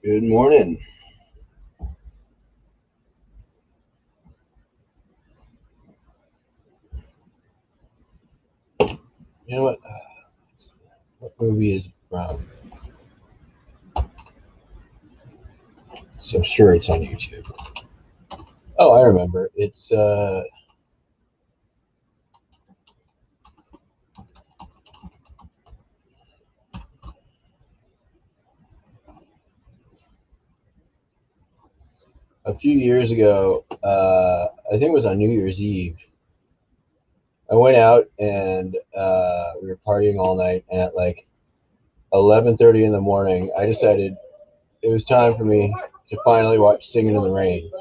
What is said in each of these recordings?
Good morning. You know what? What movie is from? So I'm sure it's on YouTube. Oh, I remember. It's a few years ago. I think it was on New Year's Eve. I went out and we were partying all night. And at like 11:30 in the morning, I decided it was time for me to finally watch Singing in the Rain.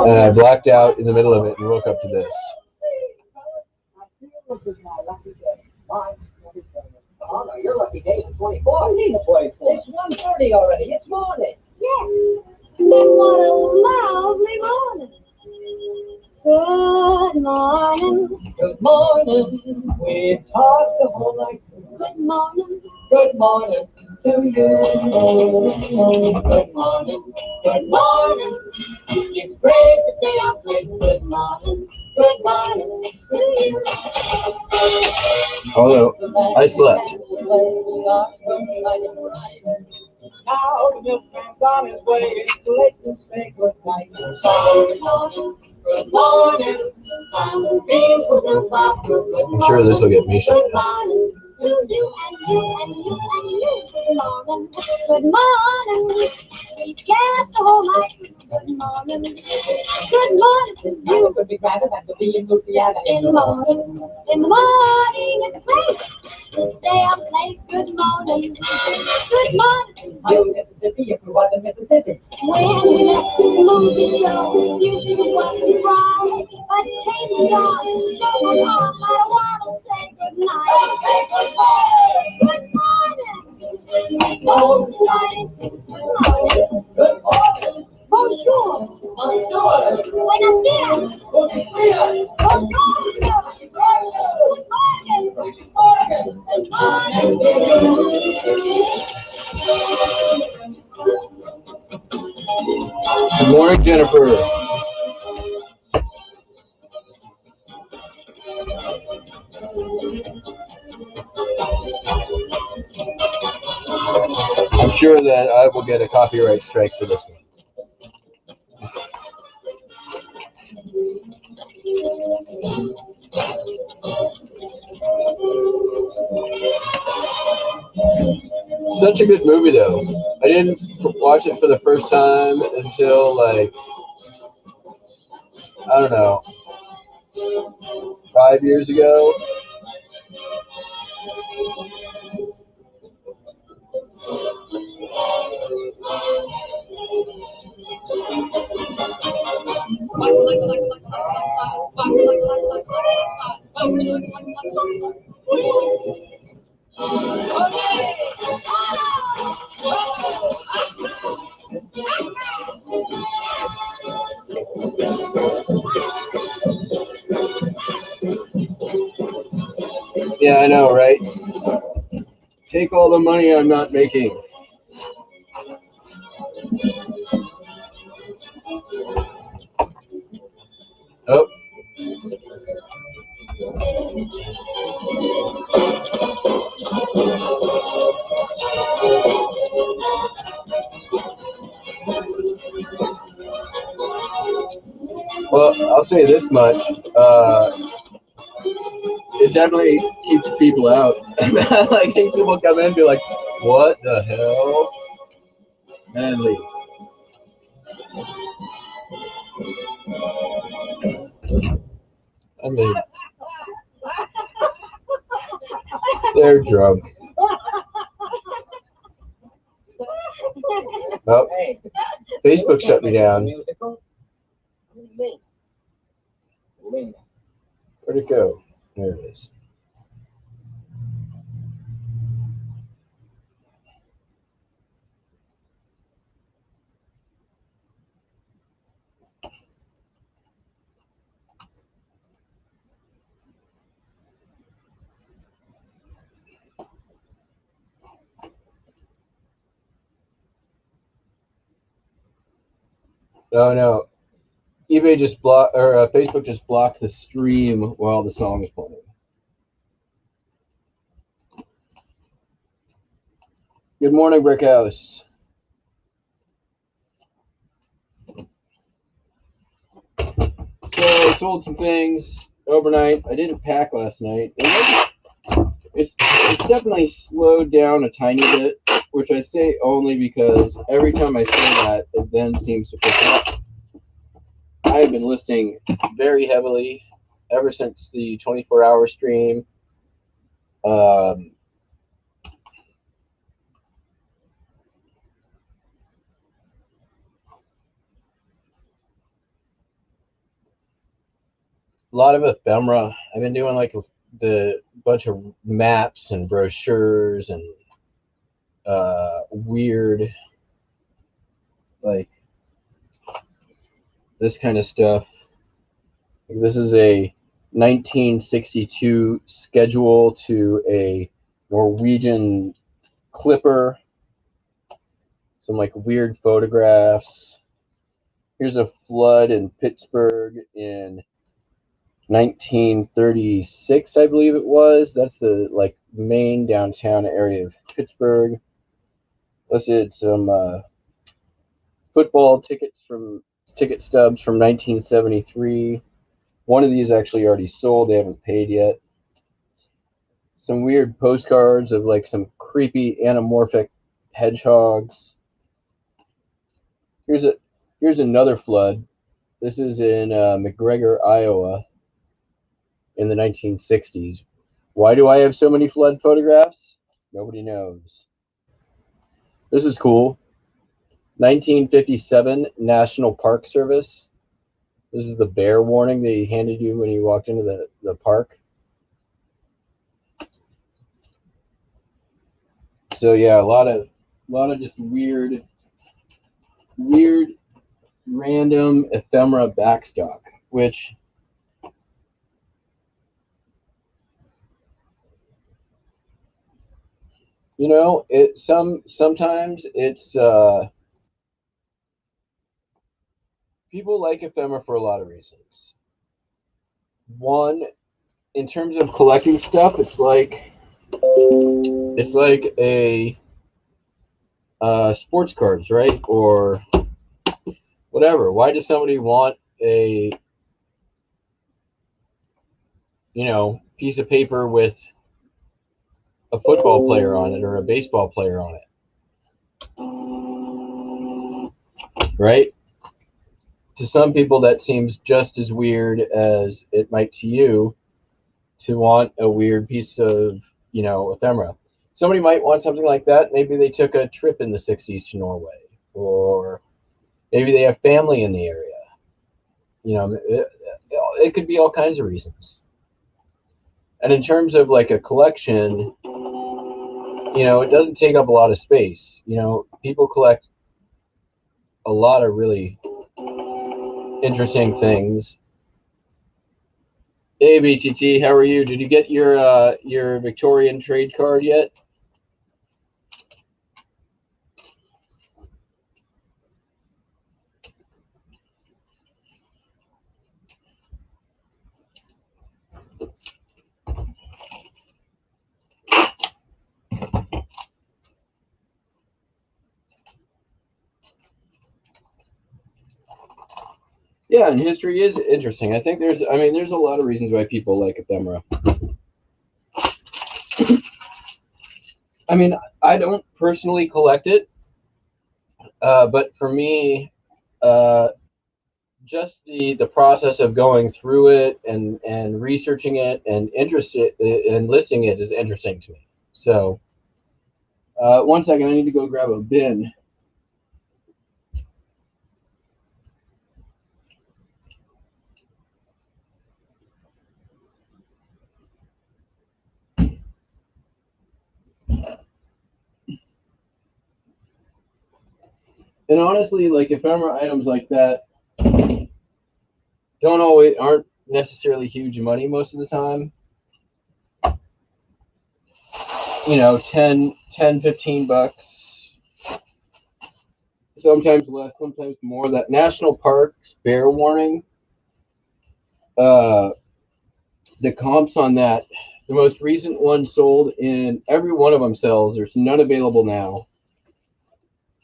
And I blacked out in the middle of it and woke up to this. Oh, no, your lucky day is 24. You need a 24. It's 1:30 already. It's morning. Yes. Then what a lovely morning. Good morning. Good morning. We've talked the whole night. Good morning. Good morning to you. Good morning. Good morning. It's great to stay up late. Good morning. Good morning to you. Although I slept. Now the milkman's on his way. It's late to say good night. Good morning. Good morning. I'm sure this will get me shut down. To you and you and you and you. Good morning. Good morning. We kept the whole night. Good morning. Good morning to you. Could be rather than to be in Louisiana In the morning. In the morning. It's great. Stay up late. Good morning. Good morning. to Mississippi if you was in Mississippi. When we left the movie show, you wasn't bright, but Katie on, show was on, but I want to say goodnight. Good morning. Oh, night. Good morning. Bonjour. Bonjour. Buenos dias. Buenos dias. Bonjour. Good morning. Good morning. Good morning, Jennifer. I'm sure that I will get a copyright strike for this one. Such a good movie, though. I didn't watch it for the first time until, like, I don't know, 5 years ago. Yeah, I know, right? Take all the money I'm not making. Oh. Well, I'll say this much. It definitely keeps people out. Like, people come in and be like, what the hell? And leave. I mean, they're drunk. Oh, Facebook shut me down. Where'd it go? There it is. Oh no, eBay just blocked, or Facebook just blocked the stream while the song is playing. Good morning, Brickhouse. So I sold some things overnight. I didn't pack last night. It's definitely slowed down a tiny bit, which I say only because every time I say that, it then seems to pick up. I have been listing very heavily ever since the 24-hour stream. A lot of ephemera. I've been doing like the bunch of maps and brochures and weird, like this kind of stuff. This is a 1962 schedule to a Norwegian clipper. Some like weird photographs. Here's a flood in Pittsburgh in 1936, I believe it was. That's the like main downtown area of Pittsburgh. Listed some football ticket stubs from 1973. One of these actually already sold. They haven't paid yet. Some weird postcards of like some creepy anamorphic hedgehogs. Here's another flood. This is in McGregor, Iowa in the 1960s. Why do I have so many flood photographs? Nobody knows. This is cool. 1957 National Park Service. This is the bear warning they handed you when you walked into the park. So yeah, a lot of just weird random ephemera backstock, which you know, sometimes it's people like ephemera for a lot of reasons. One, in terms of collecting stuff, it's like a sports cards, right? Or whatever. Why does somebody want a piece of paper with a football player on it or a baseball player on it, right? To some people, that seems just as weird as it might to you to want a weird piece of, ephemera. Somebody might want something like that. Maybe they took a trip in the 60s to Norway, or maybe they have family in the area. It could be all kinds of reasons. And in terms of like a collection, it doesn't take up a lot of space. People collect a lot of really interesting things. Hey, BTT, how are you? Did you get your Victorian trade card yet? Yeah, and history is interesting. I think there's a lot of reasons why people like ephemera. I mean, I don't personally collect it, but for me, just the process of going through it and researching it and listing it is interesting to me. So, 1 second, I need to go grab a bin. And honestly, like ephemera items like that aren't necessarily huge money most of the time. 10, $15. sometimes less, sometimes more. That national parks bear warning, the comps on that, the most recent one sold in every one of them sells. There's none available now.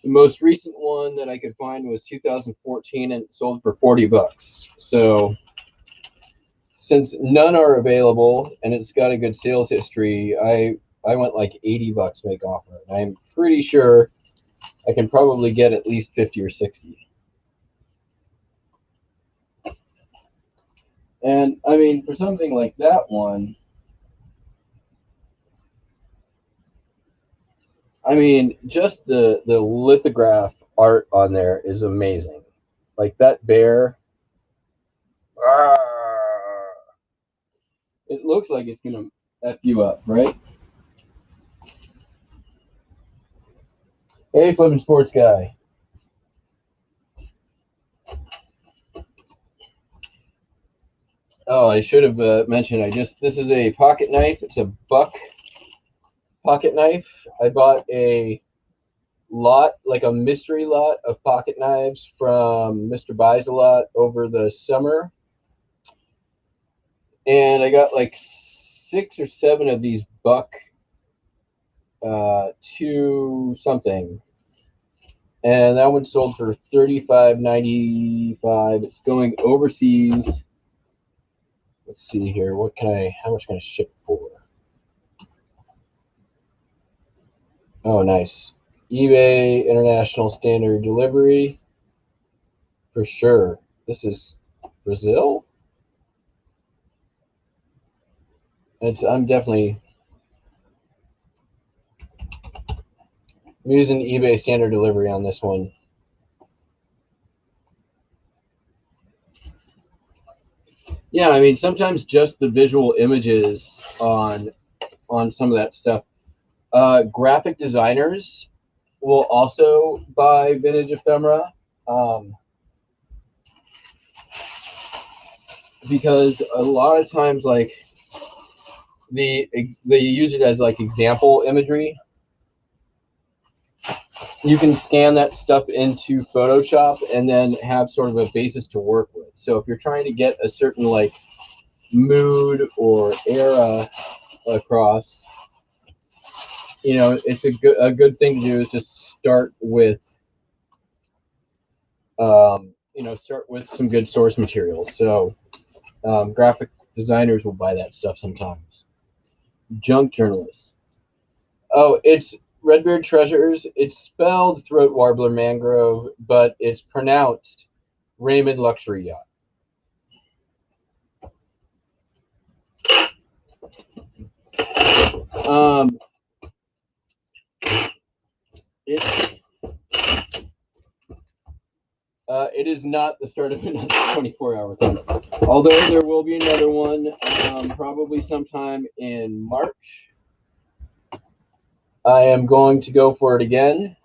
The most recent one that I could find was 2014 and it sold for $40. So since none are available and it's got a good sales history, I went like $80 make offer. I'm pretty sure I can probably get at least 50 or 60. And I mean, for something like that one, I mean, just the lithograph art on there is amazing. Like that bear, it looks like it's gonna F you up, right? Hey, Flippin' Sports Guy. Oh, I should have mentioned, this is a pocket knife. It's a Buck pocket knife. I bought a lot, like a mystery lot of pocket knives from Mr. Buys a Lot over the summer. And I got like 6 or 7 of these Buck 2 something. And that one sold for $35.95. It's going overseas. Let's see here. How much can I ship for? Oh, nice. eBay International Standard Delivery. For sure. This is Brazil? I'm using eBay Standard Delivery on this one. Yeah, I mean, sometimes just the visual images on some of that stuff. Graphic designers will also buy vintage ephemera, because a lot of times, like, they use it as like example imagery. You can scan that stuff into Photoshop and then have sort of a basis to work with. So if you're trying to get a certain like mood or era across, you know, it's a good thing to do is just start with start with some good source materials. So graphic designers will buy that stuff sometimes. Junk journalists. Oh, it's Redbeard Treasures. It's spelled Throat Warbler Mangrove, but it's pronounced Raymond Luxury Yacht. It is not the start of another 24-hour thing. Although there will be another one, probably sometime in March. I am going to go for it again.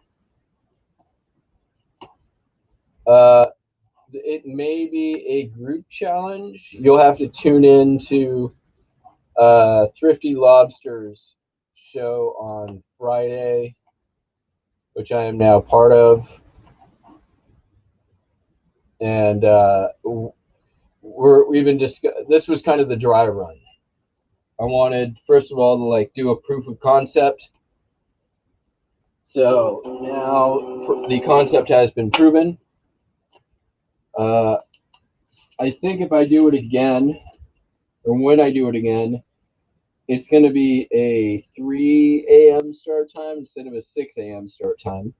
It may be a group challenge. You'll have to tune in to Thrifty Lobster's show on Friday, which I am now part of. And we've been this was kind of the dry run. I wanted, first of all, to like do a proof of concept. So now the concept has been proven. I think if I do it again, or when I do it again, it's going to be a 3 a.m. start time instead of a 6 a.m. start time.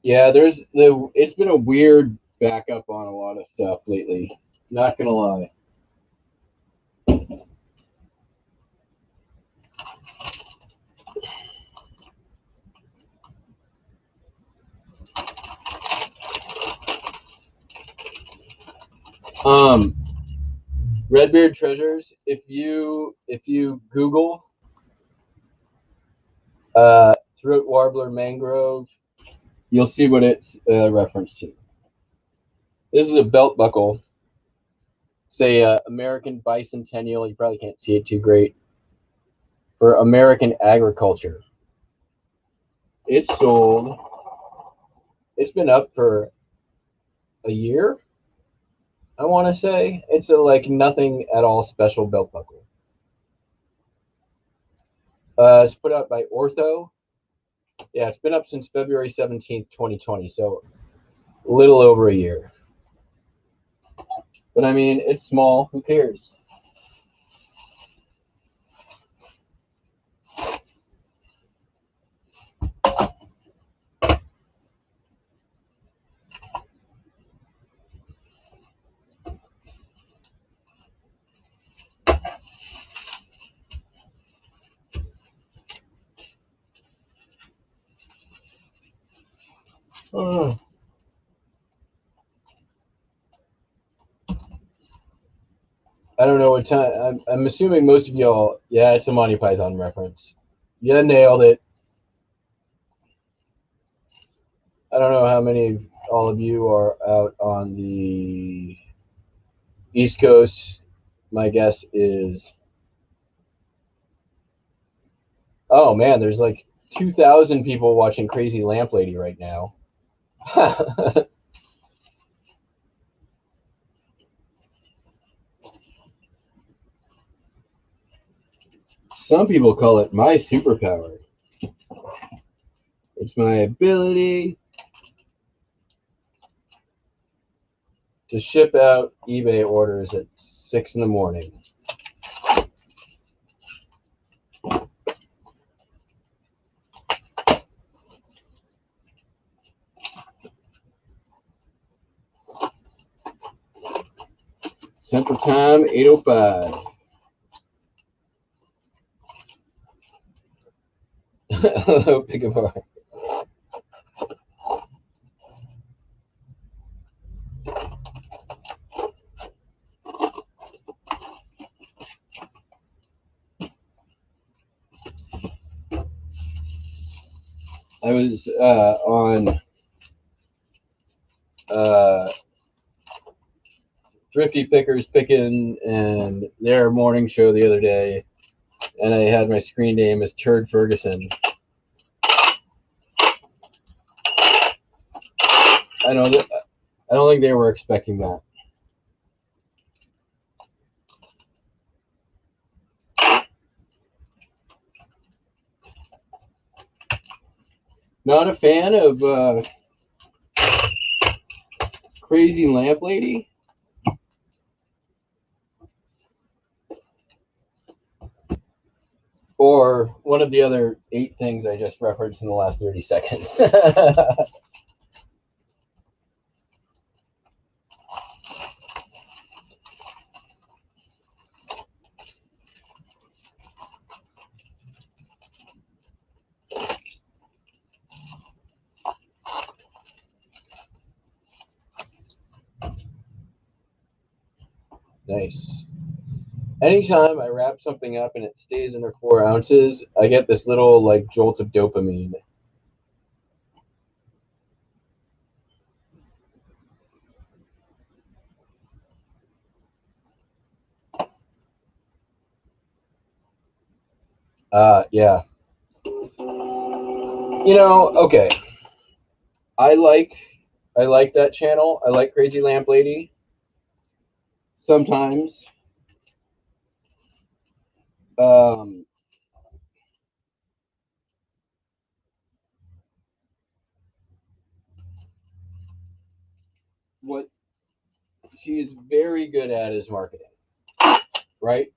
Yeah, it's been a weird backup on a lot of stuff lately. Not gonna lie. Redbeard Treasures. If you Google Throat Warbler Mangrove, you'll see what it's referenced to. This is a belt buckle say American Bicentennial. You probably can't see it too great. For American Agriculture, it's sold. It's been up for a year. I want to say it's a like nothing at all special belt buckle. It's put out by Ortho. Yeah, it's been up since February 17th, 2020, so a little over a year. But I mean, it's small. Who cares? Oh. I don't know what time. I'm assuming most of y'all. Yeah, it's a Monty Python reference. You nailed it. I don't know how many all of you are out on the East Coast. My guess is. Oh man, there's like 2,000 people watching Crazy Lamp Lady right now. Some people call it my superpower. It's my ability to ship out eBay orders at 6 in the morning. Central Time, 8:05. Hello, Pick a Bar. I was on Thrifty Pickers picking and their morning show the other day, and I had my screen name as Turd Ferguson. I don't think they were expecting that. Not a fan of Crazy Lamp Lady? Or one of the other 8 things I just referenced in the last 30 seconds. Nice. Anytime I wrap something up and it stays under 4 ounces, I get this little like jolt of dopamine. Yeah. You know, okay. I like that channel. I like Crazy Lamp Lady. Sometimes. What she is very good at is marketing, right?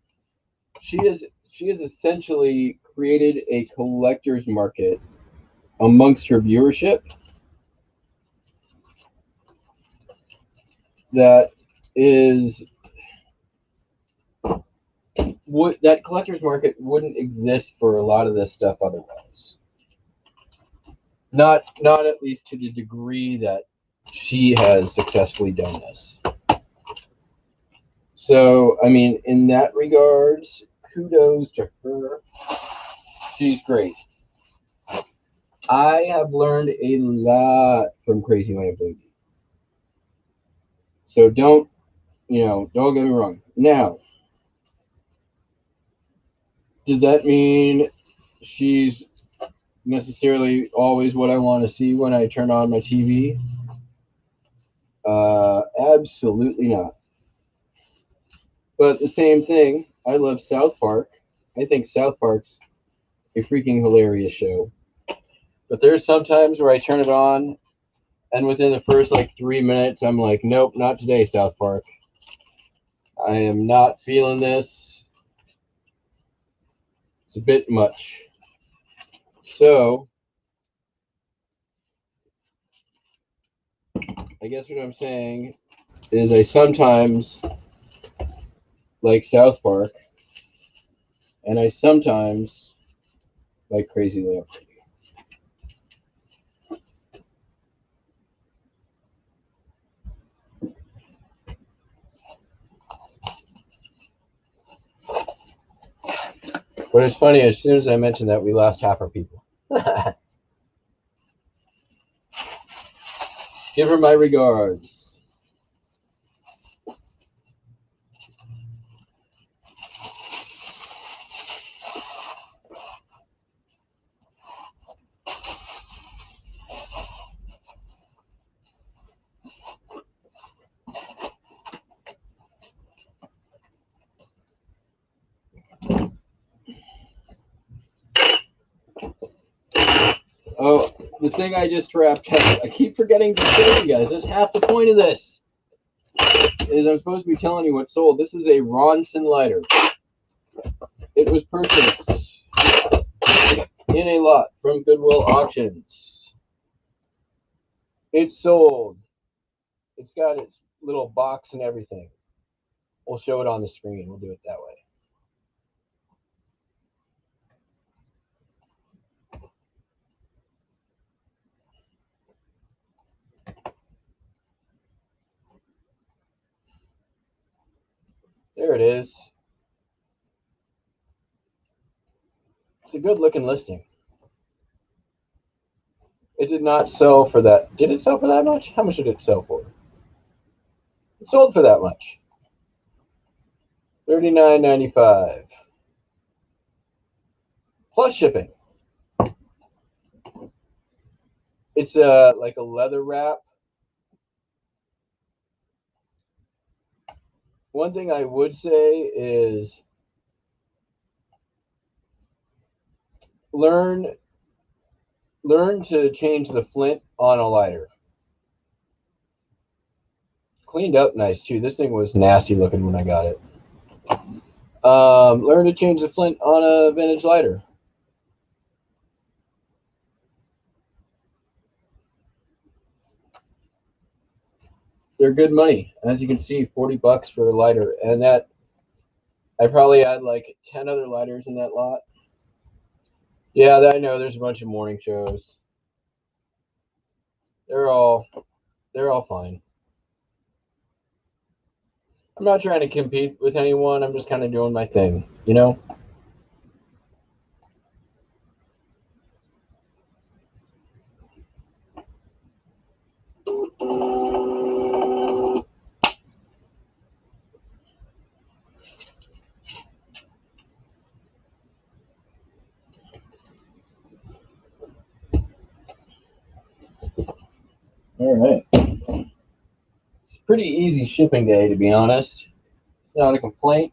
She has essentially created a collector's market amongst her viewership that is that collector's market wouldn't exist for a lot of this stuff otherwise. Not at least to the degree that she has successfully done this. So, I mean, in that regards, kudos to her. She's great. I have learned a lot from Crazy Lamp Lady. So don't Don't get me wrong. Now, does that mean she's necessarily always what I want to see when I turn on my TV? Absolutely not. But the same thing, I love South Park. I think South Park's a freaking hilarious show. But there's sometimes where I turn it on, and within the first like 3 minutes, I'm like, nope, not today, South Park. I am not feeling this. It's a bit much. So, I guess what I'm saying is I sometimes like South Park, and I sometimes like Crazy Leopard. But it's funny, as soon as I mentioned that, we lost half our people. Give her my regards. Oh, the thing I just wrapped up, I keep forgetting to show you guys. That's half the point of this. Is I'm supposed to be telling you what sold. This is a Ronson lighter. It was purchased in a lot from Goodwill Auctions. It sold. It's got its little box and everything. We'll show it on the screen. We'll do it that way. There it is. It's a good looking listing. It did not sell for that. Did it sell for that much? How much did it sell for? It sold for that much. $39.95 plus shipping. It's like a leather wrap. One thing I would say is learn to change the flint on a lighter. Cleaned up nice too. This thing was nasty looking when I got it. Learn to change the flint on a vintage lighter. They're good money. As you can see, $40 for a lighter, and that I probably had like 10 other lighters in that lot. Yeah, I know there's a bunch of morning shows. They're all fine. I'm not trying to compete with anyone. I'm just kind of doing my thing, you know? All right. It's a pretty easy shipping day, to be honest. It's not a complaint,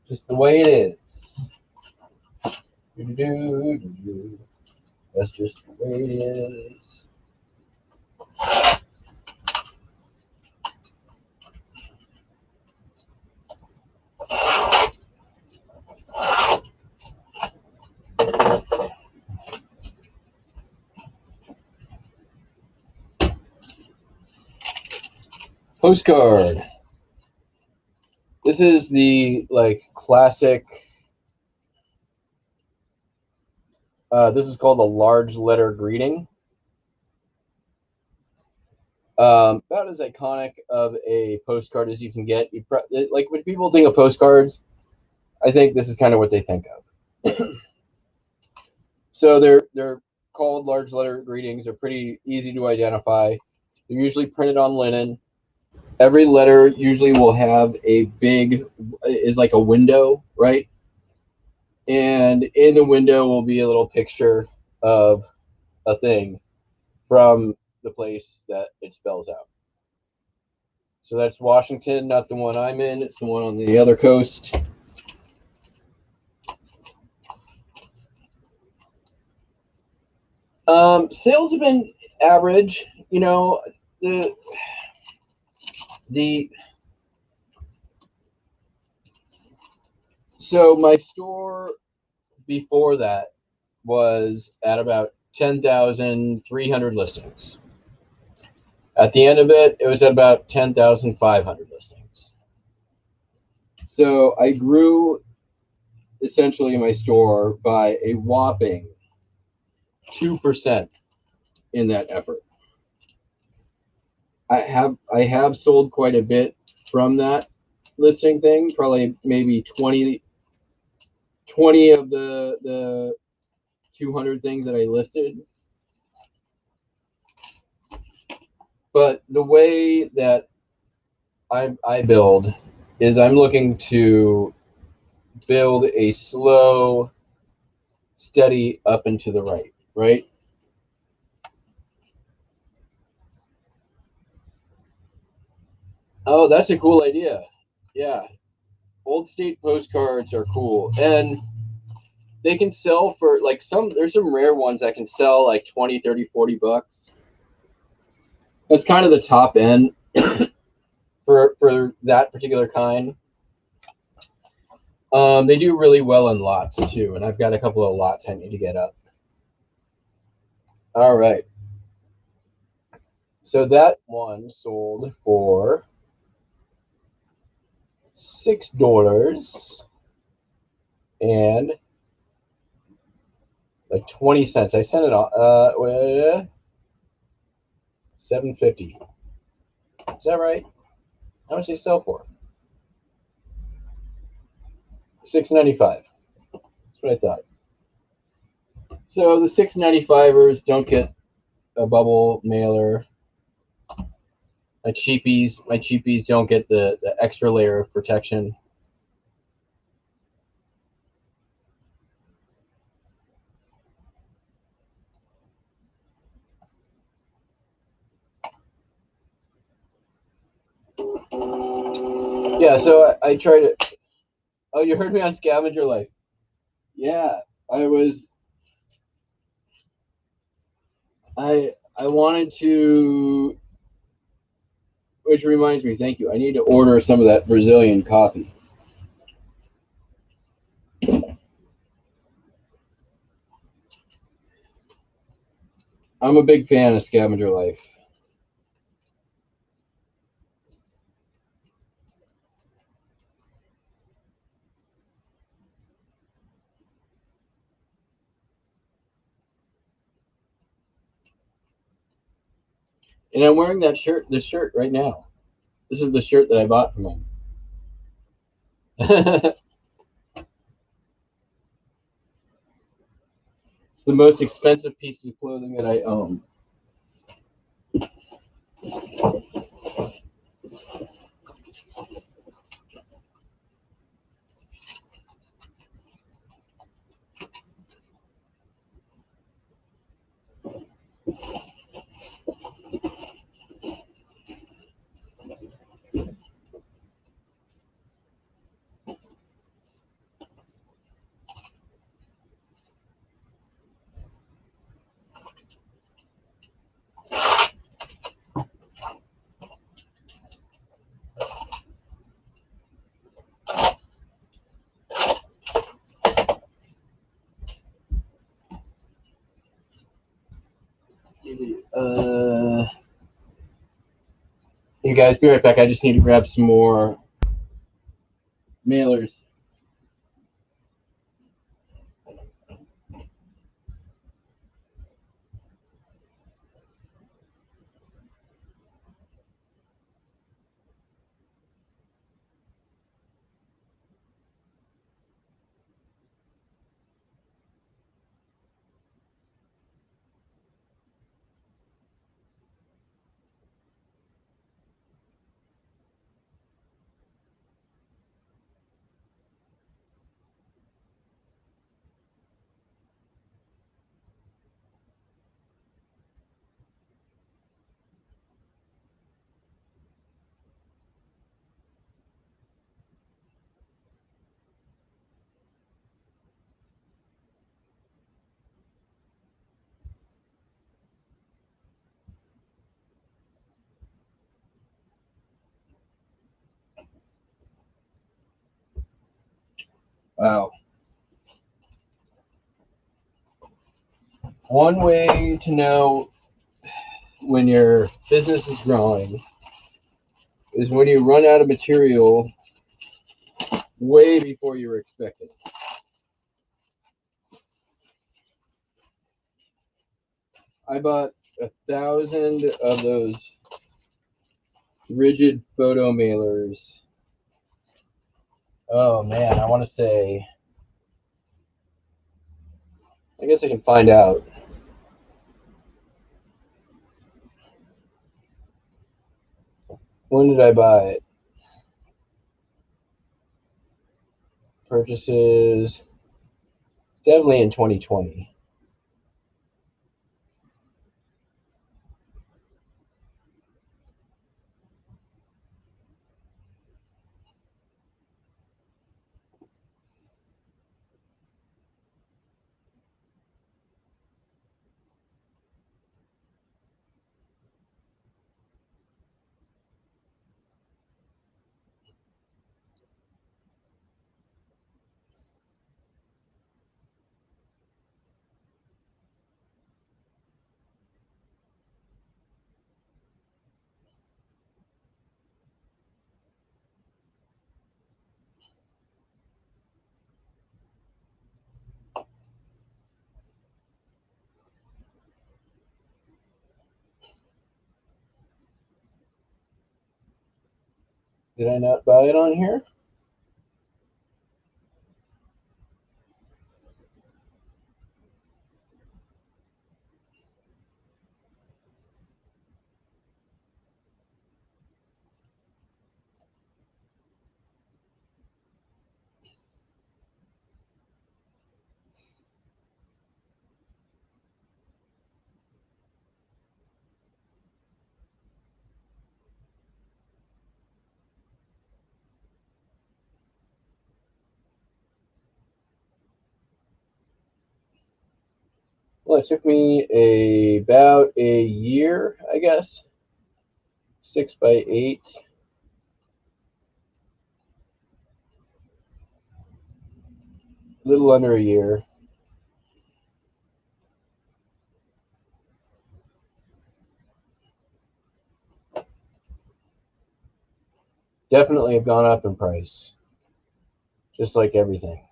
just the way it is. That's just the way it is. Postcard. This is the like classic. This is called a large letter greeting. About as iconic of a postcard as you can get. Like when people think of postcards, I think this is kind of what they think of. So they're called large letter greetings. They're pretty easy to identify. They're usually printed on linen. every letter usually will have a big, is like a window, right? And in the window will be a little picture of a thing from the place that it spells out. So that's Washington, not the one I'm in. It's the one on the other coast. Sales have been average. You know, the so my store before that was at about 10,300 listings. At the end of it, it was at about 10,500 listings. So I grew essentially my store by a whopping 2% in that effort. I have sold quite a bit from that listing thing, probably maybe 20 of the 200 things that I listed. But the way that I build is I'm looking to build a slow, steady up and to the right, right? Oh, that's a cool idea. Yeah. Old state postcards are cool. And they can sell for like there's some rare ones that can sell like 20, 30, 40 bucks. That's kind of the top end for that particular kind. They do really well in lots too, and I've got a couple of lots I need to get up. All right. So that one sold for $6 and like 20 cents. I sent it on $7.50. Is that right? How much they sell for? $6.95. That's what I thought. So the $6.95ers don't get a bubble mailer. My cheapies don't get the extra layer of protection. Yeah, so I try to. Oh, you heard me on Scavenger Life. Yeah, I was. I wanted to. Which reminds me, thank you. I need to order some of that Brazilian coffee. I'm a big fan of Scavenger Life. And I'm wearing this shirt right now. This is the shirt that I bought from him. It's the most expensive piece of clothing that I own. You guys be right back. I just need to grab some more mailers. Wow. One way to know when your business is growing is when you run out of material way before you were expecting. I bought 1,000 of those rigid photo mailers. Oh man, I want to say, I guess I can find out. When did I buy it? Purchases, definitely in 2020. Did I not buy it on here? Well, it took me about a year, I guess. 6 by 8. A little under a year. Definitely have gone up in price, just like everything.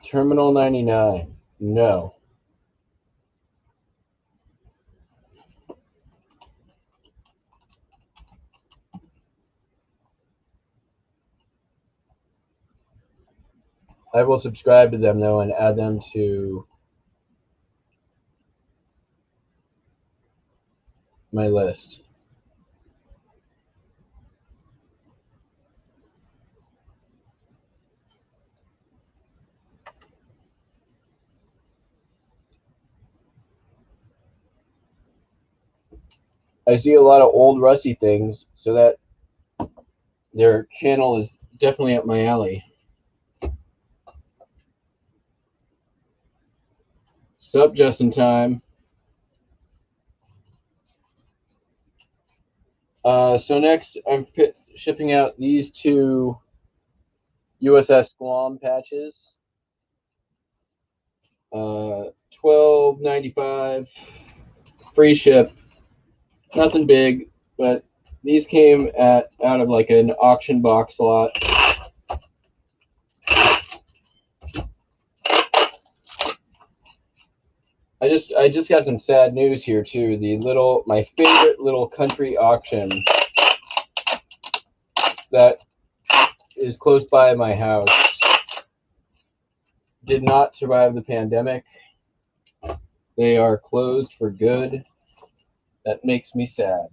Terminal 99. No. I will subscribe to them though and add them to my list. I see a lot of old rusty things, so that their channel is definitely up my alley. Sup, just in time. So next, I'm shipping out these two USS Guam patches. $12.95, free ship. Nothing big, but these came out of like an auction box lot. I just got some sad news here too. My favorite little country auction that is close by my house did not survive the pandemic. They are closed for good. That makes me sad.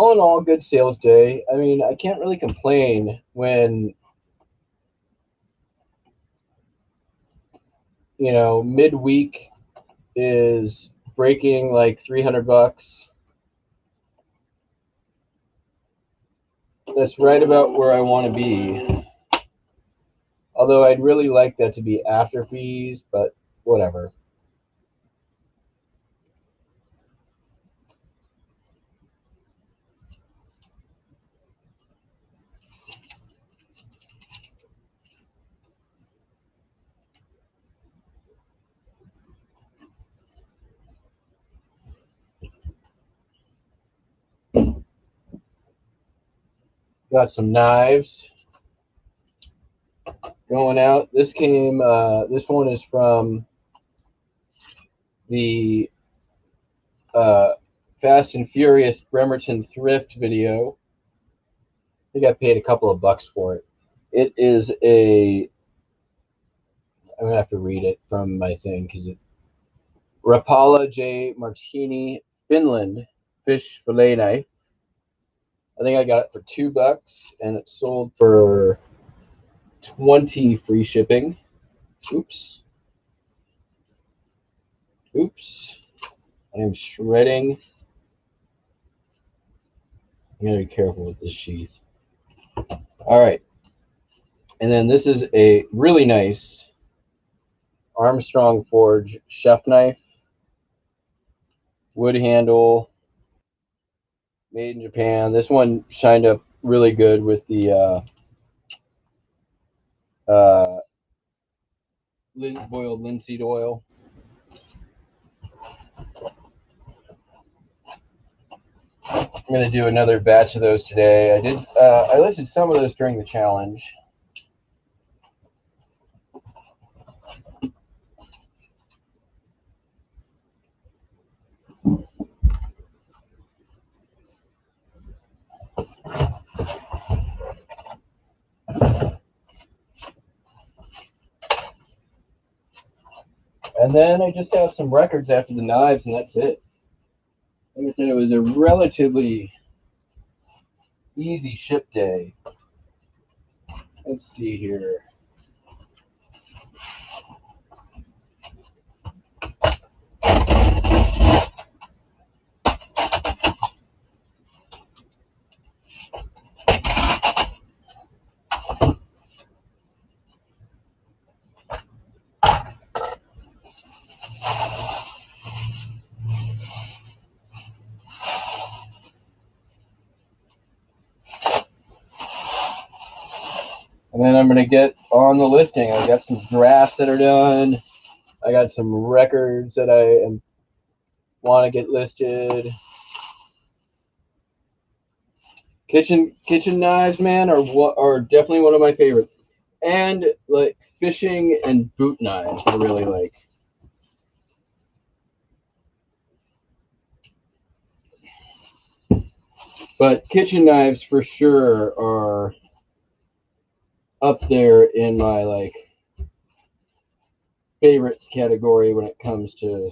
all in all, good sales day. I mean, I can't really complain when, you know, midweek is breaking like $300. That's right about where I want to be. Although I'd really like that to be after fees, but whatever. Got some knives going out. This one is from the Fast and Furious Bremerton Thrift video. I think I paid a couple of bucks for it. It is I'm gonna have to read it from my thing because Rapala J Martini Finland fish fillet knife. I think I got it for $2 and it sold for 20 free shipping. Oops. I am shredding. I'm gonna be careful with this sheath. All right. And then this is a really nice Armstrong Forge chef knife. Wood handle. Made in Japan. This one shined up really good with the boiled linseed oil. I'm going to do another batch of those today. I listed some of those during the challenge. And then I just have some records after the knives, and that's it. Like I said, it was a relatively easy ship day. Let's see here. And then I'm going to get on the listing. I got some drafts that are done. I got some records that I want to get listed. Kitchen knives, man, are definitely one of my favorites. And like fishing and boot knives, I really like. But kitchen knives for sure are up there in my like favorites category when it comes to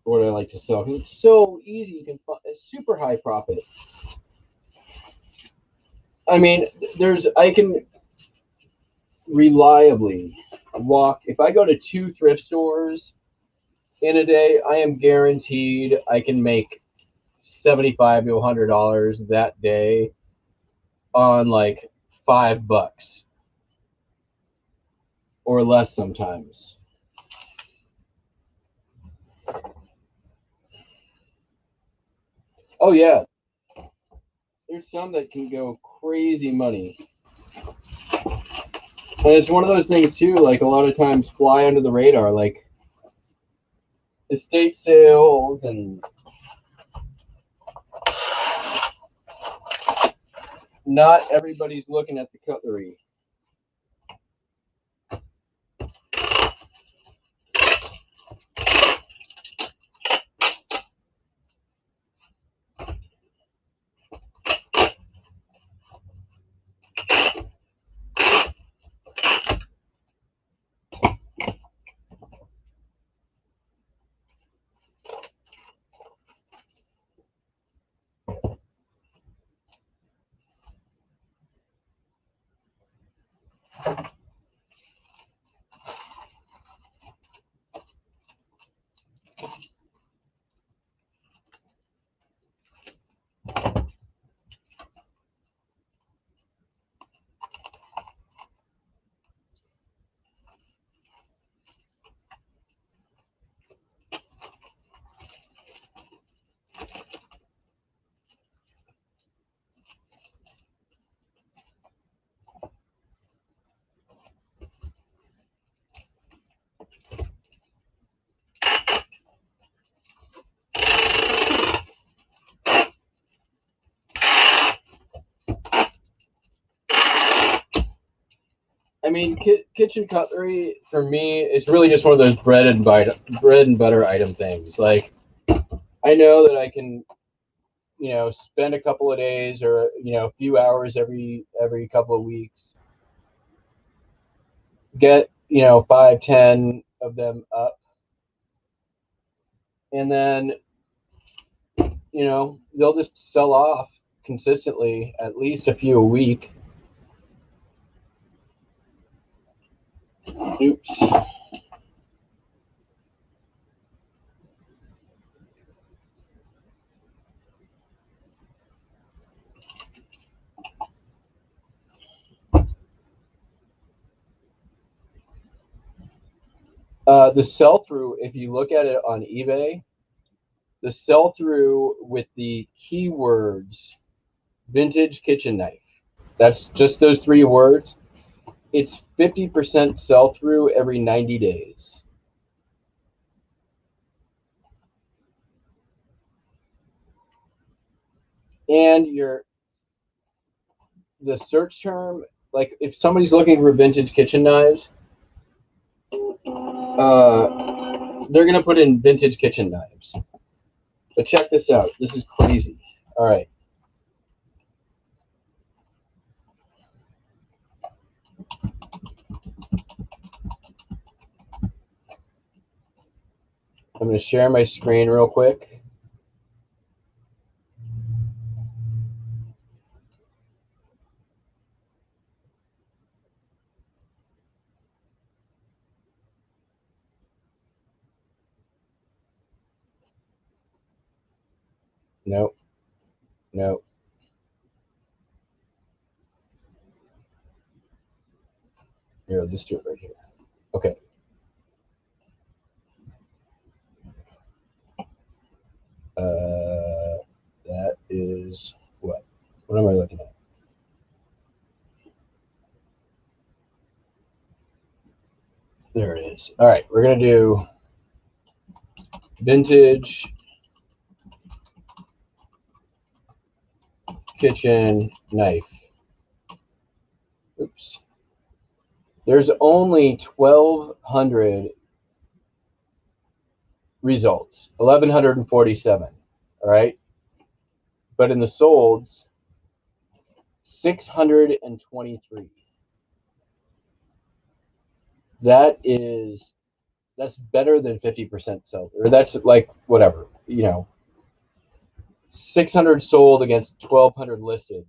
what I like to sell. Because it's so easy, you can find super high profit. I mean, I can reliably walk. If I go to 2 thrift stores in a day, I am guaranteed I can make $75 to $100 that day on like $5 or less sometimes. Oh yeah, there's some that can go crazy money. And it's one of those things too, like a lot of times fly under the radar, like estate sales and not everybody's looking at the cutlery. mean, kitchen cutlery for me, it's really just one of those bread and butter item things. Like, I know that I can, spend a couple of days or a few hours every couple of weeks, get 5, 10 of them up, and then they'll just sell off consistently, at least a few a week. Oops. The sell-through, if you look at it on eBay, the sell-through with the keywords vintage kitchen knife, that's just those 3 words, it's 50% sell-through every 90 days. And the search term, like if somebody's looking for vintage kitchen knives, they're going to put in vintage kitchen knives. But check this out. This is crazy. All right. I'm going to share my screen real quick. Nope. Nope. Here, I'll just do it right here. Okay. That is what? What am I looking at? There it is. All right, we're going to do vintage kitchen knife. Oops. There's only 1,200 results, 1,147. All right. But in the solds, 623. That's better than 50% sell, or that's like whatever, 600 sold against 1,200 listed.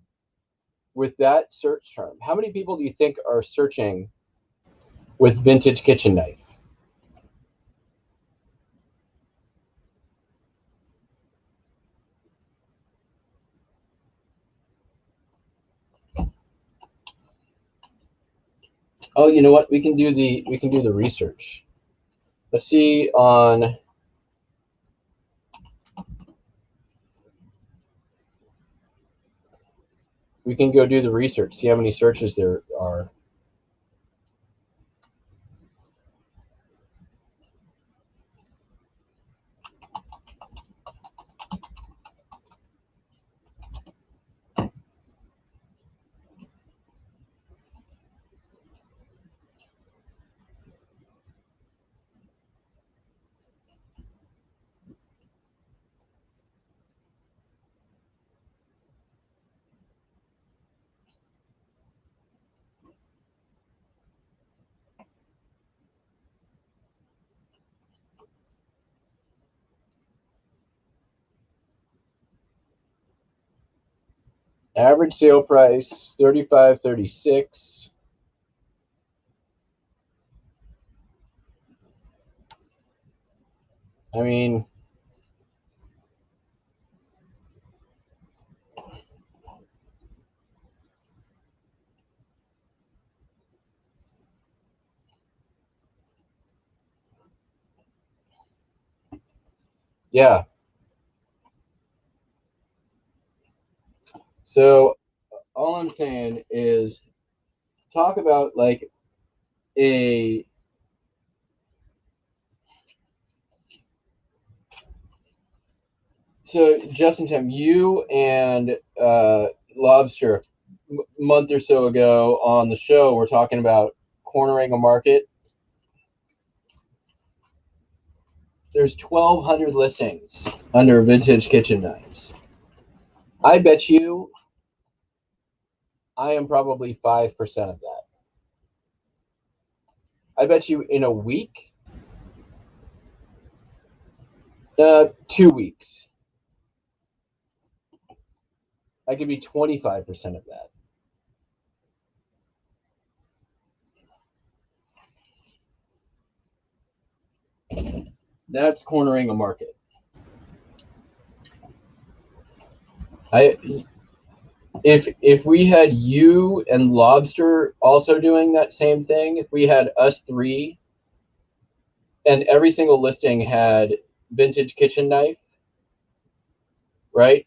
With that search term, how many people do you think are searching with vintage kitchen knife? Oh, you know what? We can do the research. Let's see on. We can go do the research. See how many searches there are. Average sale price $35.36. I mean, yeah. So all I'm saying is talk about like a so Justin Tim, you and Lobster a month or so ago on the show were talking about cornering a market. There's 1,200 listings under vintage kitchen knives. I bet you I am probably 5% of that. I bet you in a week, 2 weeks, I could be 25% of that. That's cornering a market. If we had you and Lobster also doing that same thing, if we had us three and every single listing had vintage kitchen knife, right?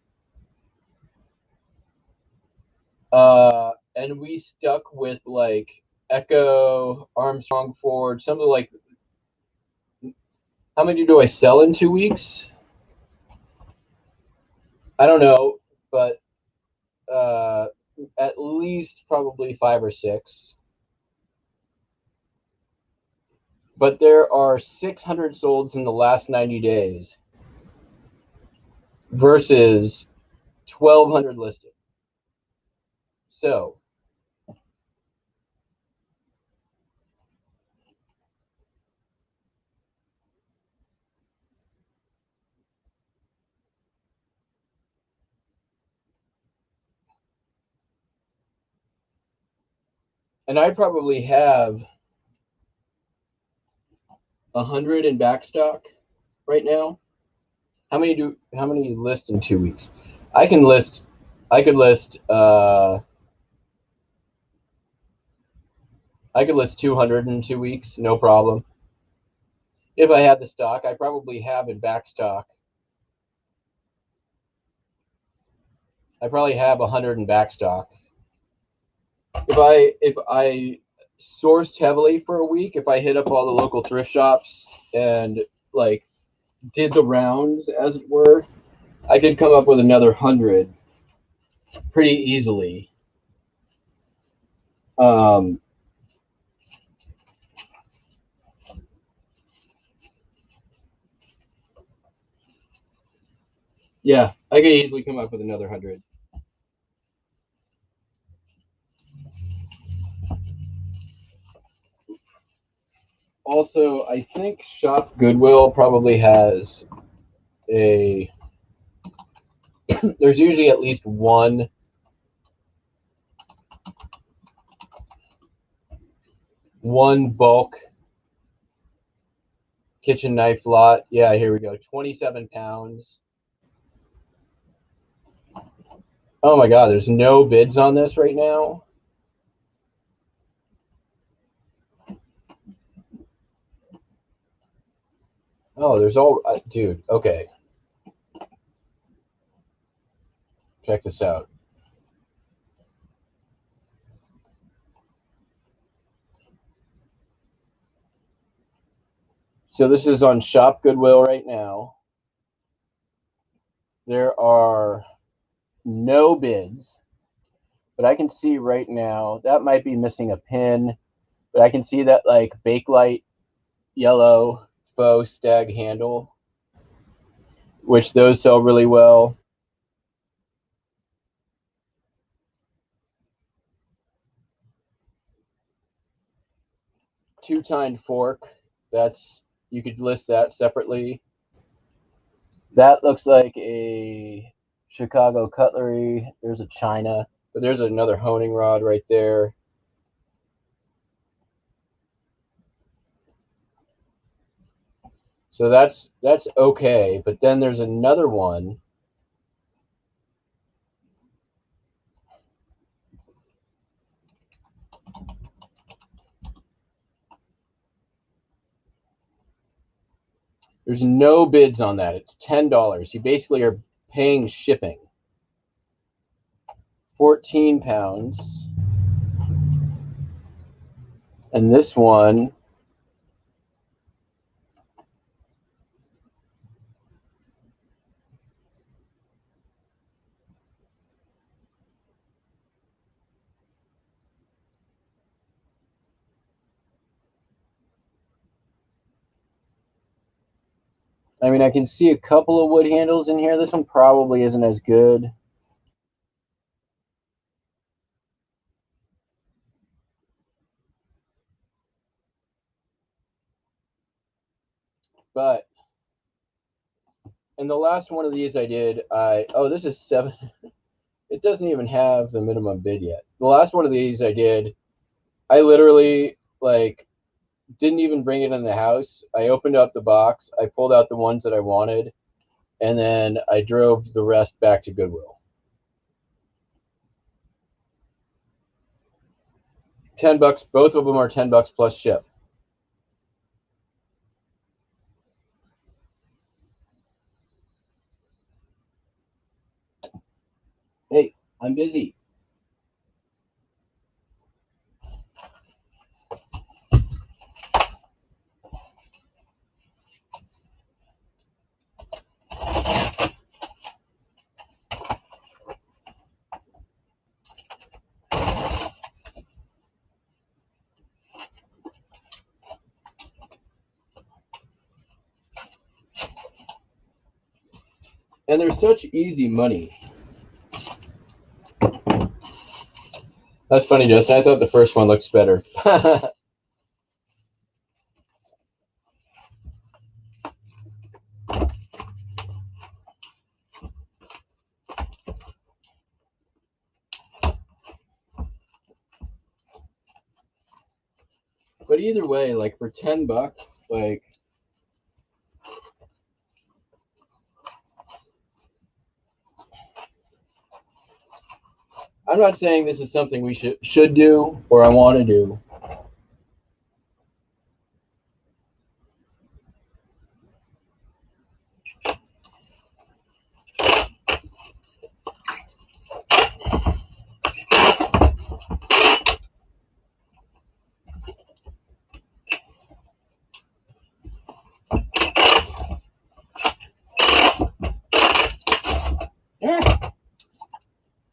And we stuck with like Echo, Armstrong, Ford, something like. How many do I sell in 2 weeks? I don't know, but at least probably 5 or 6. But there are 600 solds in the last 90 days versus 1,200 listed. So and I probably have 100 in backstock right now. How many list in 2 weeks? I could list 200 in 2 weeks, no problem. If I had the stock, I probably have in backstock. I probably have 100 in backstock. If I sourced heavily for a week, if I hit up all the local thrift shops and like did the rounds, as it were, I could come up with another 100 pretty easily. Yeah, I could easily come up with another 100. Also, I think Shop Goodwill probably has a. There's usually at least one bulk kitchen knife lot. Yeah, here we go. 27 pounds. Oh my God, there's no bids on this right now. Oh, there's all, dude, okay. Check this out. So this is on Shop Goodwill right now. There are no bids, but I can see right now, that might be missing a pin, but I can see that like Bakelite yellow faux stag handle, which those sell really well. Two-tined fork, that's, you could list that separately. That looks like a Chicago cutlery. There's a China, but there's another honing rod right there. So that's okay, but then there's another one. There's no bids on that. It's $10. You basically are paying shipping. 14 pounds. And this one, I mean, I can see a couple of wood handles in here. This one probably isn't as good. But, and the last one of these I did, oh, this is 7. It doesn't even have the minimum bid yet. The last one of these I did, I literally, like, didn't even bring it in the house. I opened up the box, I pulled out the ones that I wanted, and then I drove the rest back to Goodwill. 10 bucks, both of them are 10 bucks plus ship. Hey, I'm busy. And they're such easy money. That's funny, Justin. I thought the first one looks better. But either way, like for 10 bucks, like I'm not saying this is something we should do or I want to do.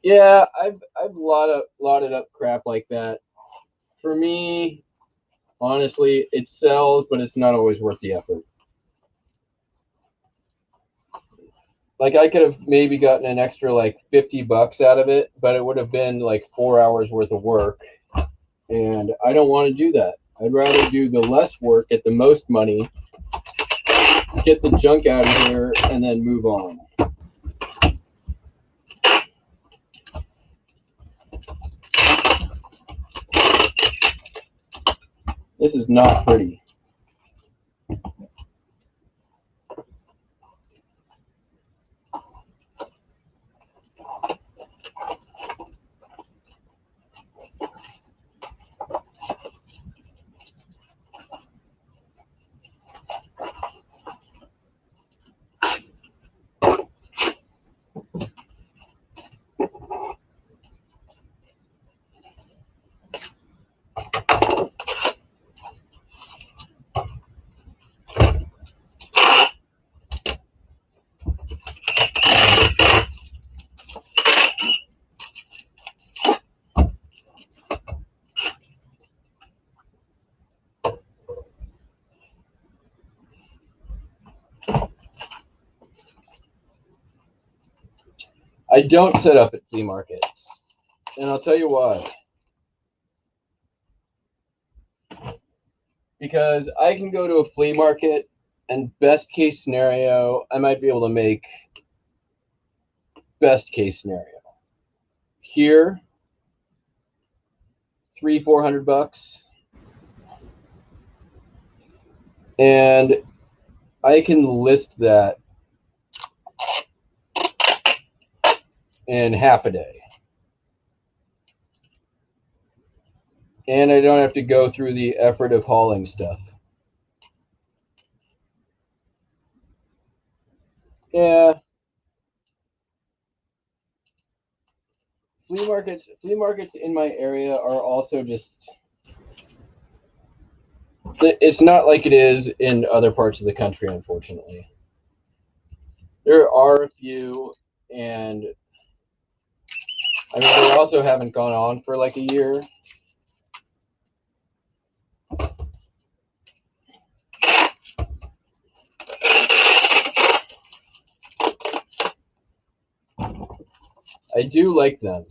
Yeah, I've lotted up crap like that. For me, honestly, it sells, but it's not always worth the effort. Like I could have maybe gotten an extra like 50 bucks out of it, but it would have been like 4 hours worth of work. And I don't want to do that. I'd rather do the less work, get the most money, get the junk out of here, and then move on. This is not pretty. I don't set up at flea markets, and I'll tell you why. Because I can go to a flea market, and best case scenario, I might be able to make best case scenario. Here, 300-400 bucks, and I can list that in half a day. And I don't have to go through the effort of hauling stuff. Yeah. Flea markets in my area are also just, it's not like it is in other parts of the country, unfortunately. There are a few, and I mean, they also haven't gone on for like a year. I do like them.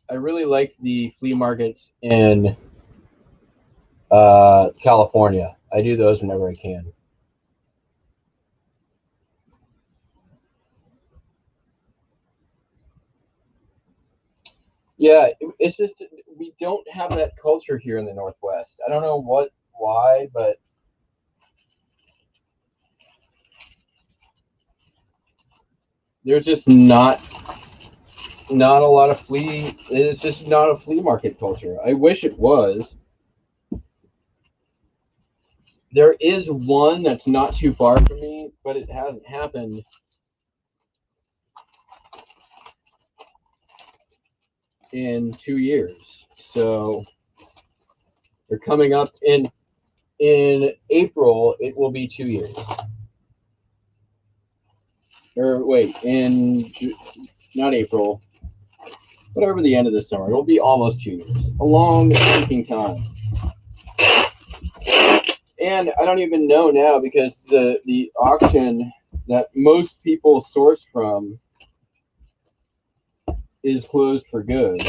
I really like the flea markets in California. I do those whenever I can. Yeah, it's just we don't have that culture here in the Northwest. I don't know why, but there's just not a lot of flea. It's just not a flea market culture. I wish it was. There is one that's not too far from me, but it hasn't happened in 2 years. So they're coming up in April. It will be 2 years. Or wait, not April. Whatever the end of the summer, it'll be almost 2 years. A long freaking time. And I don't even know now because the auction that most people source from is closed for good.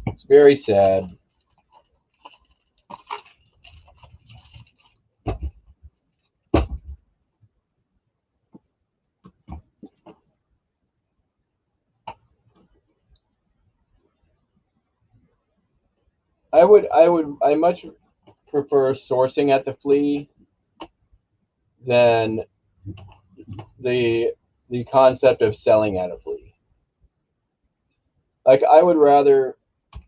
It's very sad. I much prefer sourcing at the flea than the concept of selling at a flea. Like I would rather,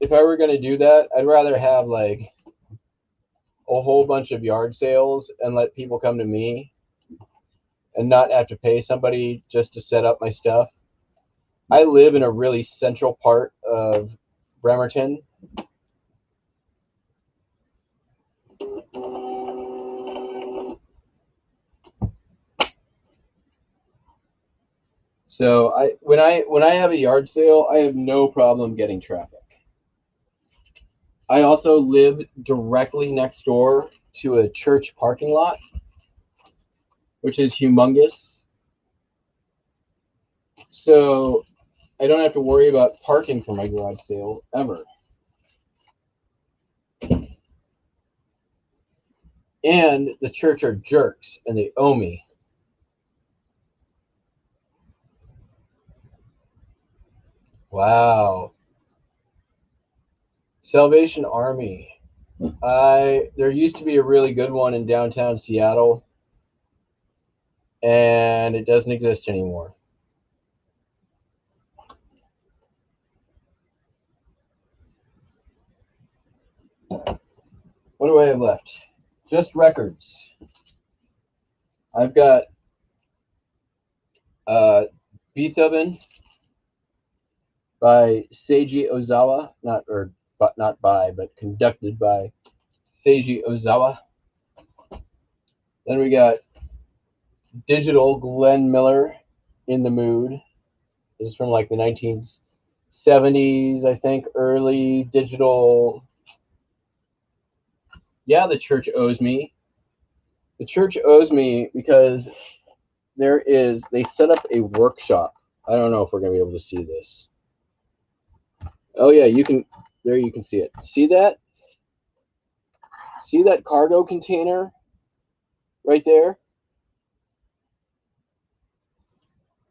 if I were going to do that, I'd rather have like a whole bunch of yard sales and let people come to me and not have to pay somebody just to set up my stuff. I live in a really central part of Bremerton. So when I have a yard sale, I have no problem getting traffic. I also live directly next door to a church parking lot, which is humongous. So I don't have to worry about parking for my garage sale ever. And the church are jerks and they owe me. Wow. Salvation Army. There used to be a really good one in downtown Seattle, and it doesn't exist anymore. What do I have left? Just records. I've got Beethoven by Seiji Ozawa, but conducted by Seiji Ozawa. Then we got Digital, Glenn Miller, In the Mood. This is from like the 1970s, I think, early digital. Yeah, the church owes me. The church owes me because they set up a workshop. I don't know if we're going to be able to see this. Oh yeah, you can see it. See that? See that cargo container right there?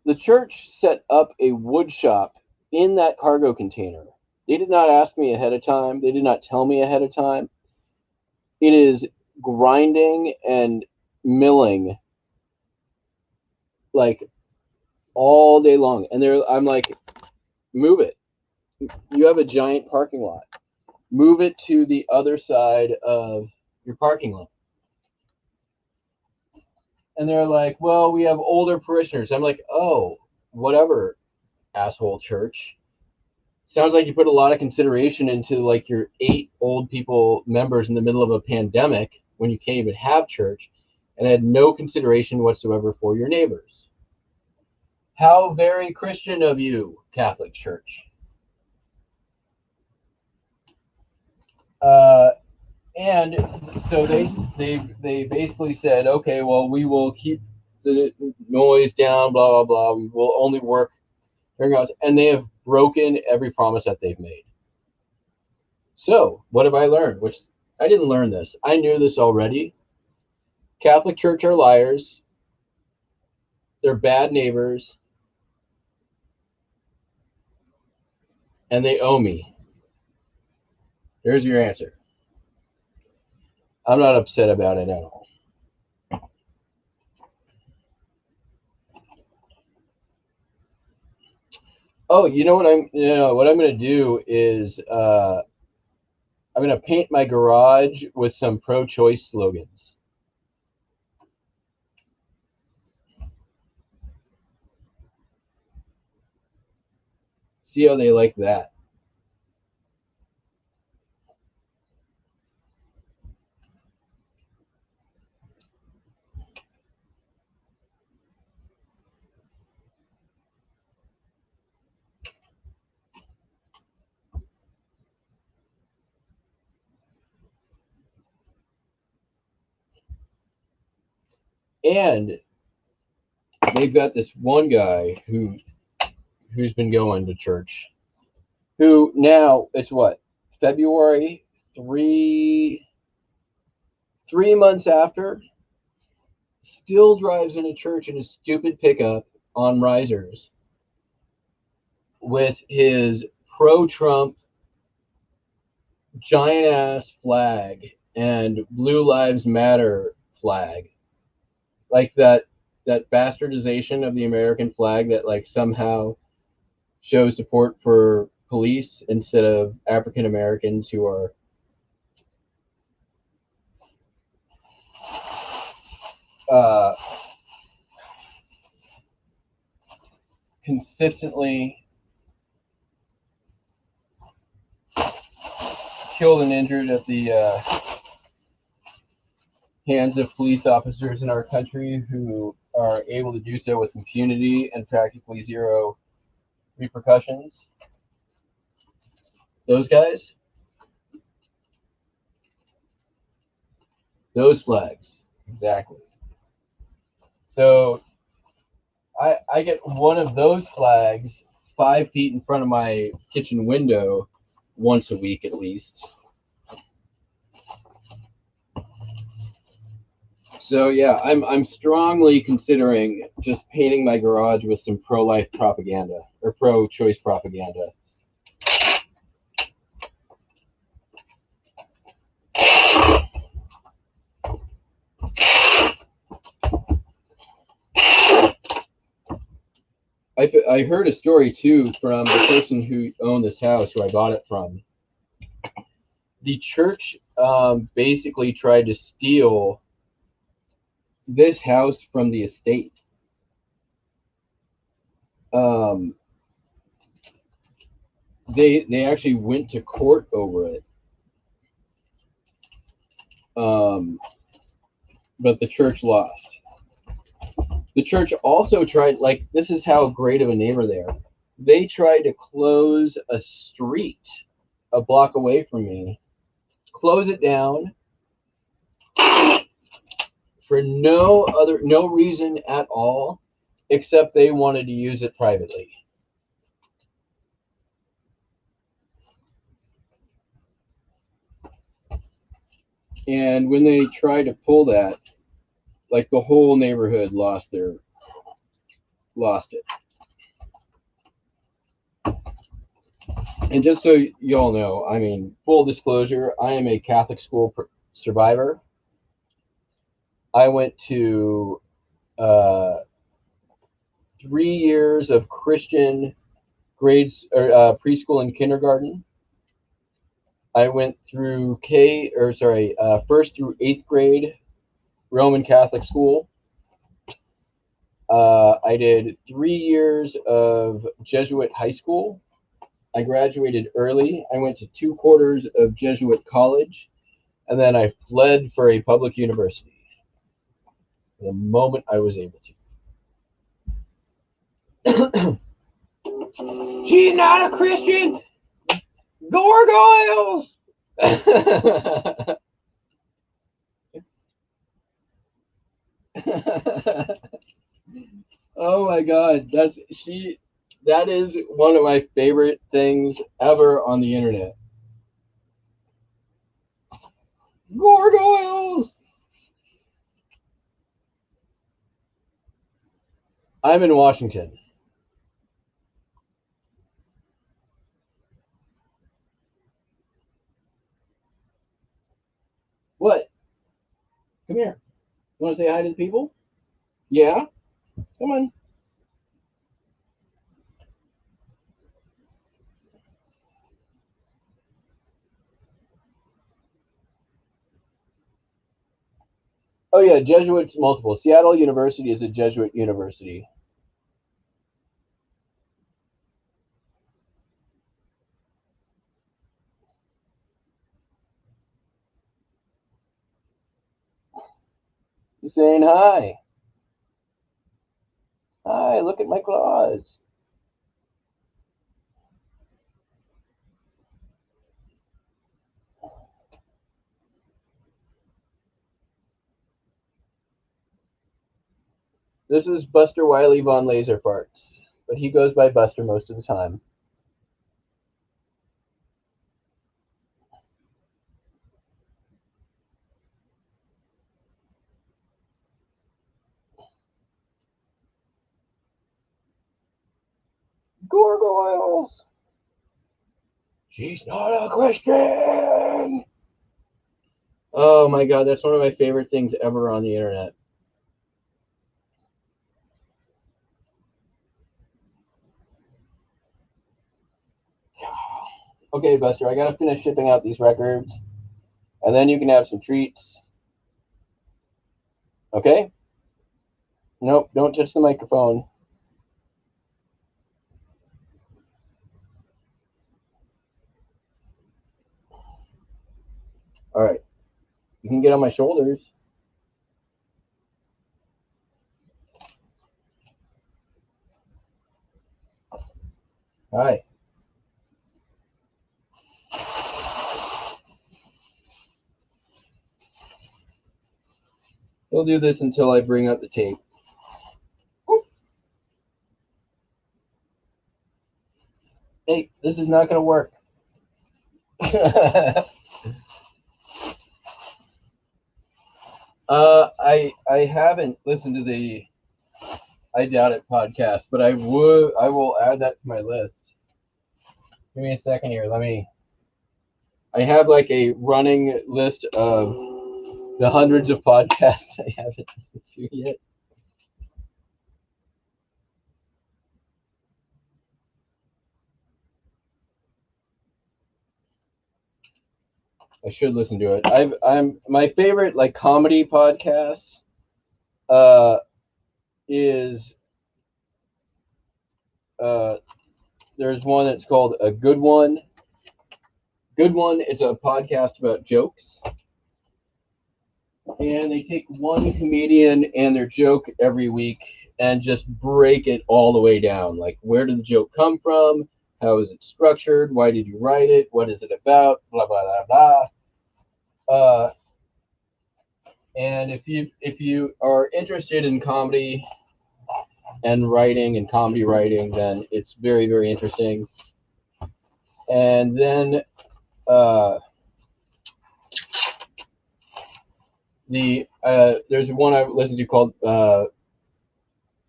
The church set up a wood shop in that cargo container. They did not ask me ahead of time. They did not tell me ahead of time. It is grinding and milling like all day long. And I'm like, move it. You have a giant parking lot. Move it to the other side of your parking lot. And they're like, well, we have older parishioners. I'm like, oh, whatever, asshole church. Sounds like you put a lot of consideration into like your 8 old people members in the middle of a pandemic when you can't even have church, and had no consideration whatsoever for your neighbors. How very Christian of you, Catholic Church. And so they basically said, okay, well, we will keep the noise down, blah blah blah. We will only work during hours, and they have broken every promise that they've made. So what have I learned? Which I didn't learn this. I knew this already. Catholic Church are liars. They're bad neighbors, and they owe me. There's your answer. I'm not upset about it at all. Oh, you know what I'm going to do is I'm going to paint my garage with some pro-choice slogans. See how they like that. And they've got this one guy who's been going to church, who now it's what, February, three months after, still drives into church in his stupid pickup on risers with his pro-Trump giant ass flag and Blue Lives Matter flag, like that bastardization of the American flag that like somehow shows support for police instead of African Americans who are consistently killed and injured at the hands of police officers in our country who are able to do so with impunity and practically zero repercussions. Those guys, those flags, exactly. So I get one of those flags 5 feet in front of my kitchen window once a week at least. So yeah, I'm strongly considering just painting my garage with some pro-life propaganda or pro-choice propaganda. I heard a story too from the person who owned this house, who I bought it from. The church basically tried to steal this house from the estate. They actually went to court over it. But the church lost. The church also tried, like, this is how great of a neighbor they are. They tried to close a street a block away from me, close it down for no reason at all, except they wanted to use it privately. And when they tried to pull that, like, the whole neighborhood lost it. And just so you all know, I mean, full disclosure, I am a Catholic school survivor. I went to 3 years of Christian grades or preschool and kindergarten. I went through first through 8th grade Roman Catholic school. I did 3 years of Jesuit high school. I graduated early. I went to 2 quarters of Jesuit college, and then I fled for a public university the moment I was able to. She's not a Christian. Gargoyles. Oh my God, that is one of my favorite things ever on the internet. Gargoyles. I'm in Washington. What? Come here. You want to say hi to the people? Yeah? Come on. Oh yeah, Jesuits multiple. Seattle University is a Jesuit university. He's saying hi. Hi, look at my claws. This is Buster Wiley von Laser Farts, but he goes by Buster most of the time. Gargoyles. She's not a Christian. Oh my God, that's one of my favorite things ever on the internet. Okay, Buster, I gotta finish shipping out these records, and then you can have some treats. Okay? Nope, don't touch the microphone. All right. You can get on my shoulders. Hi. We'll do this until I bring up the tape. Hey, this is not going to work. I haven't listened to the I Doubt It podcast, but I will add that to my list. Give me a second here. I have like a running list of the hundreds of podcasts I haven't listened to yet. I should listen to it. I'm my favorite like comedy podcasts is there's one that's called A Good One. Good One, it's a podcast about jokes. And they take one comedian and their joke every week and just break it all the way down. Like, where did the joke come from? How is it structured? Why did you write it? What is it about? Blah blah blah blah. And if you are interested in comedy and writing and comedy writing, then it's very very interesting. And then there's one I listened to called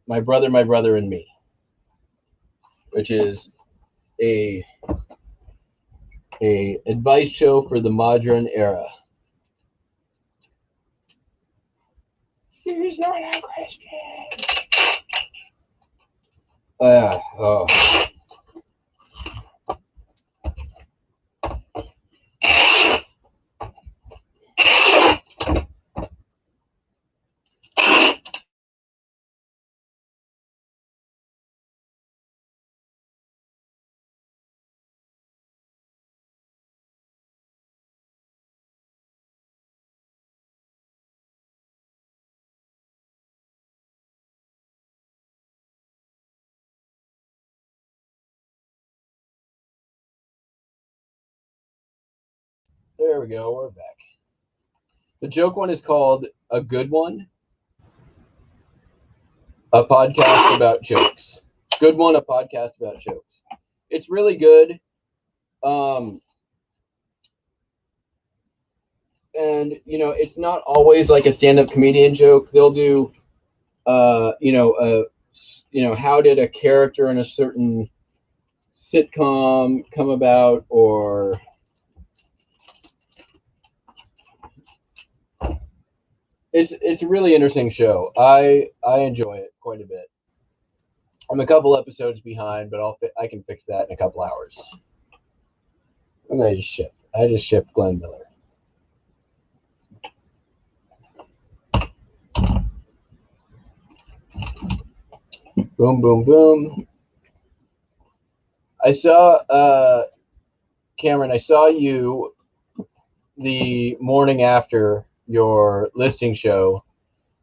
My Brother and Me, which is a advice show for the modern era. She's not a Christian. Oh. There we go. We're back. The joke one is called A Good One, a podcast about jokes. Good One, a podcast about jokes. It's really good. And, you know, it's not always like a stand-up comedian joke. They'll do, how did a character in a certain sitcom come about, or it's a really interesting show. I enjoy it quite a bit. I'm a couple episodes behind, but I can fix that in a couple hours. I'm gonna just ship. I just shipped Glenn Miller. Boom, boom, boom. I saw Cameron. I saw you the morning after your listing show.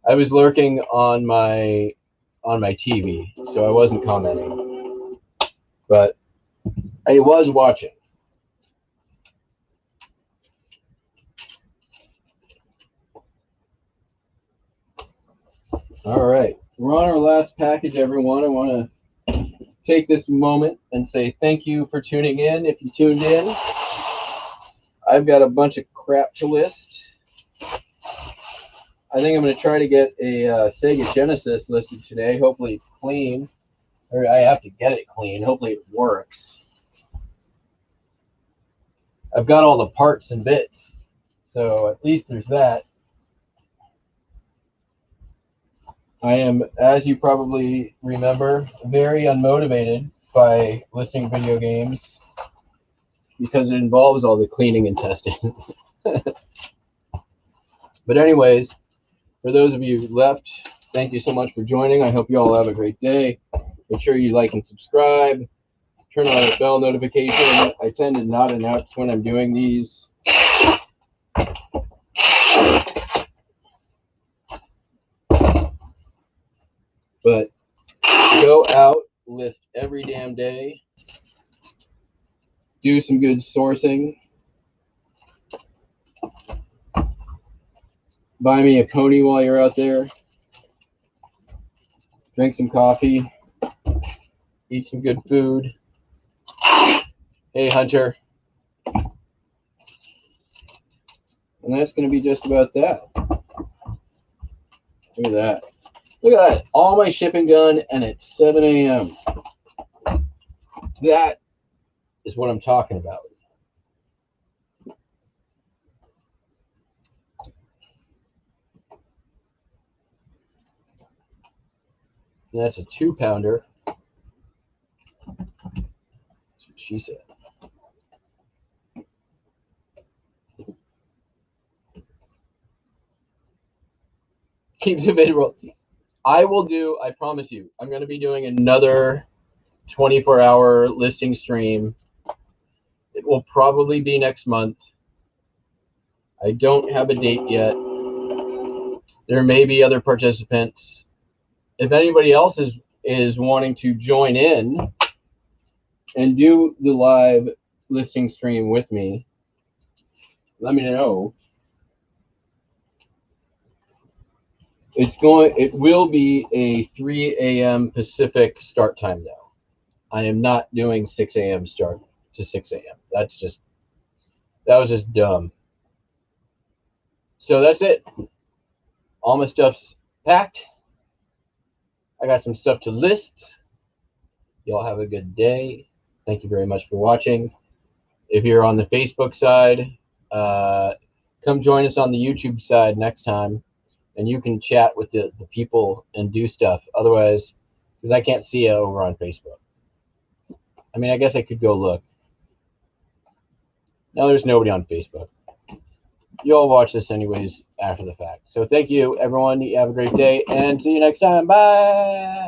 I was lurking on my TV, so I wasn't commenting, but I was watching. All right, we're on our last package, everyone. I want to take this moment and say thank you for tuning in. If you tuned in, I've got a bunch of crap to list. I think I'm going to try to get a Sega Genesis listed today. Hopefully it's clean. Or I have to get it clean. Hopefully it works. I've got all the parts and bits, so at least there's that. I am, as you probably remember, very unmotivated by listing video games because it involves all the cleaning and testing. But anyways, for those of you who left, thank you so much for joining. I hope you all have a great day. Make sure you like and subscribe. Turn on a bell notification. I tend to not announce when I'm doing these. But go out, list every damn day. Do some good sourcing. Buy me a pony while you're out there. Drink some coffee. Eat some good food. Hey, Hunter. And that's going to be just about that. Look at that. Look at that. All my shipping done, and it's 7 a.m. That is what I'm talking about. And that's a 2-pounder. That's what she said. Keep the vid roll. I will do, I promise you, I'm going to be doing another 24-hour listing stream. It will probably be next month. I don't have a date yet. There may be other participants. If anybody else is wanting to join in and do the live listing stream with me, let me know. It will be a 3 a.m. Pacific start time though. I am not doing 6 a.m. start to 6 a.m. That was just dumb. So that's it. All my stuff's packed. I got some stuff to list. Y'all have a good day. Thank you very much for watching. If you're on the Facebook side, come join us on the YouTube side next time. And you can chat with the people and do stuff. Otherwise, because I can't see you over on Facebook. I mean, I guess I could go look. No, there's nobody on Facebook. You'll watch this anyways after the fact. So thank you, everyone. You have a great day, and see you next time. Bye.